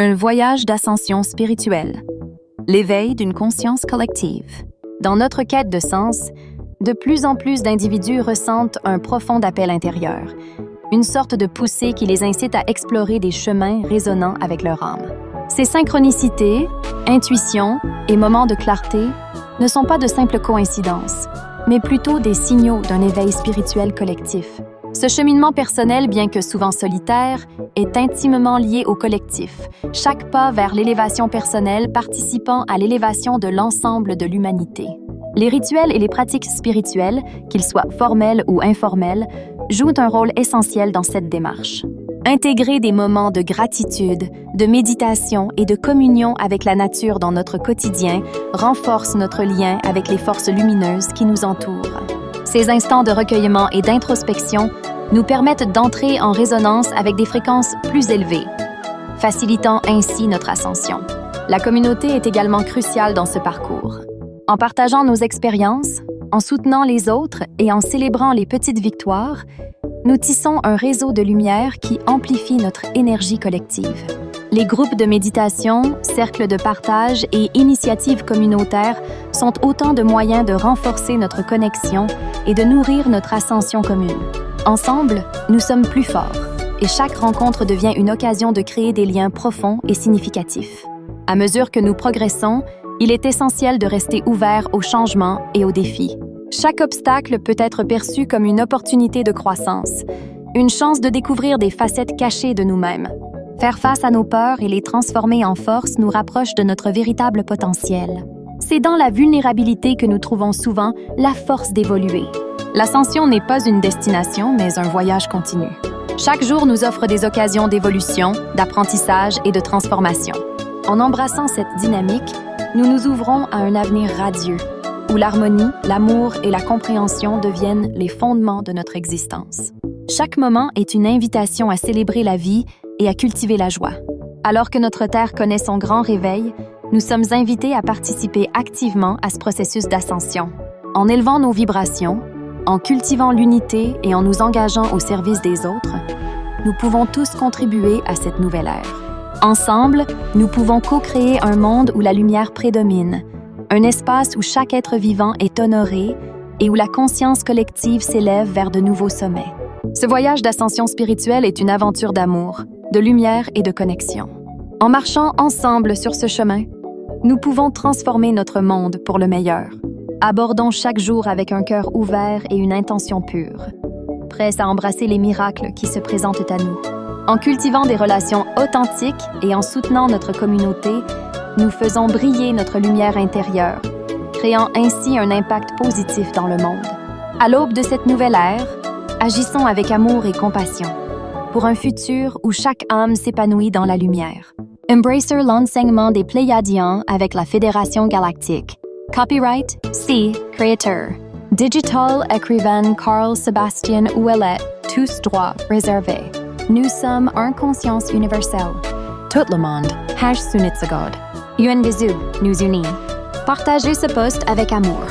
Un voyage d'ascension spirituelle. L'éveil d'une conscience collective. Dans notre quête de sens, de plus en plus d'individus ressentent un profond appel intérieur, une sorte de poussée qui les incite à explorer des chemins résonnant avec leur âme. Ces synchronicités, intuitions et moments de clarté ne sont pas de simples coïncidences, mais plutôt des signaux d'un éveil spirituel collectif. Ce cheminement personnel, bien que souvent solitaire, est intimement lié au collectif, chaque pas vers l'élévation personnelle participant à l'élévation de l'ensemble de l'humanité. Les rituels et les pratiques spirituelles, qu'ils soient formels ou informels, jouent un rôle essentiel dans cette démarche. Intégrer des moments de gratitude, de méditation et de communion avec la nature dans notre quotidien renforce notre lien avec les forces lumineuses qui nous entourent. Ces instants de recueillement et d'introspection nous permettent d'entrer en résonance avec des fréquences plus élevées, facilitant ainsi notre ascension. La communauté est également cruciale dans ce parcours. En partageant nos expériences, en soutenant les autres et en célébrant les petites victoires, nous tissons un réseau de lumière qui amplifie notre énergie collective. Les groupes de méditation, cercles de partage et initiatives communautaires sont autant de moyens de renforcer notre connexion et de nourrir notre ascension commune. Ensemble, nous sommes plus forts et chaque rencontre devient une occasion de créer des liens profonds et significatifs. À mesure que nous progressons, il est essentiel de rester ouvert aux changements et aux défis. Chaque obstacle peut être perçu comme une opportunité de croissance, une chance de découvrir des facettes cachées de nous-mêmes. Faire face à nos peurs et les transformer en force nous rapproche de notre véritable potentiel. C'est dans la vulnérabilité que nous trouvons souvent la force d'évoluer. L'ascension n'est pas une destination, mais un voyage continu. Chaque jour nous offre des occasions d'évolution, d'apprentissage et de transformation. En embrassant cette dynamique, nous nous ouvrons à un avenir radieux, où l'harmonie, l'amour et la compréhension deviennent les fondements de notre existence. Chaque moment est une invitation à célébrer la vie et à cultiver la joie. Alors que notre Terre connaît son grand réveil, nous sommes invités à participer activement à ce processus d'ascension. En élevant nos vibrations, en cultivant l'unité et en nous engageant au service des autres, nous pouvons tous contribuer à cette nouvelle ère. Ensemble, nous pouvons co-créer un monde où la lumière prédomine, un espace où chaque être vivant est honoré et où la conscience collective s'élève vers de nouveaux sommets. Ce voyage d'ascension spirituelle est une aventure d'amour, de lumière et de connexion. En marchant ensemble sur ce chemin, nous pouvons transformer notre monde pour le meilleur. Abordons chaque jour avec un cœur ouvert et une intention pure, prêts à embrasser les miracles qui se présentent à nous. En cultivant des relations authentiques et en soutenant notre communauté, nous faisons briller notre lumière intérieure, créant ainsi un impact positif dans le monde. À l'aube de cette nouvelle ère, agissons avec amour et compassion pour un futur où chaque âme s'épanouit dans la lumière. Embracer l'enseignement des Pléiadiens avec la Fédération Galactique. Copyright C. Creator. Digital écrivain Carl Sébastien Ouellet. Tous droits réservés. Nous sommes en conscience universelle. Tout le monde. Sunitsagod. Un bisou, nous unis. Partagez ce post avec amour.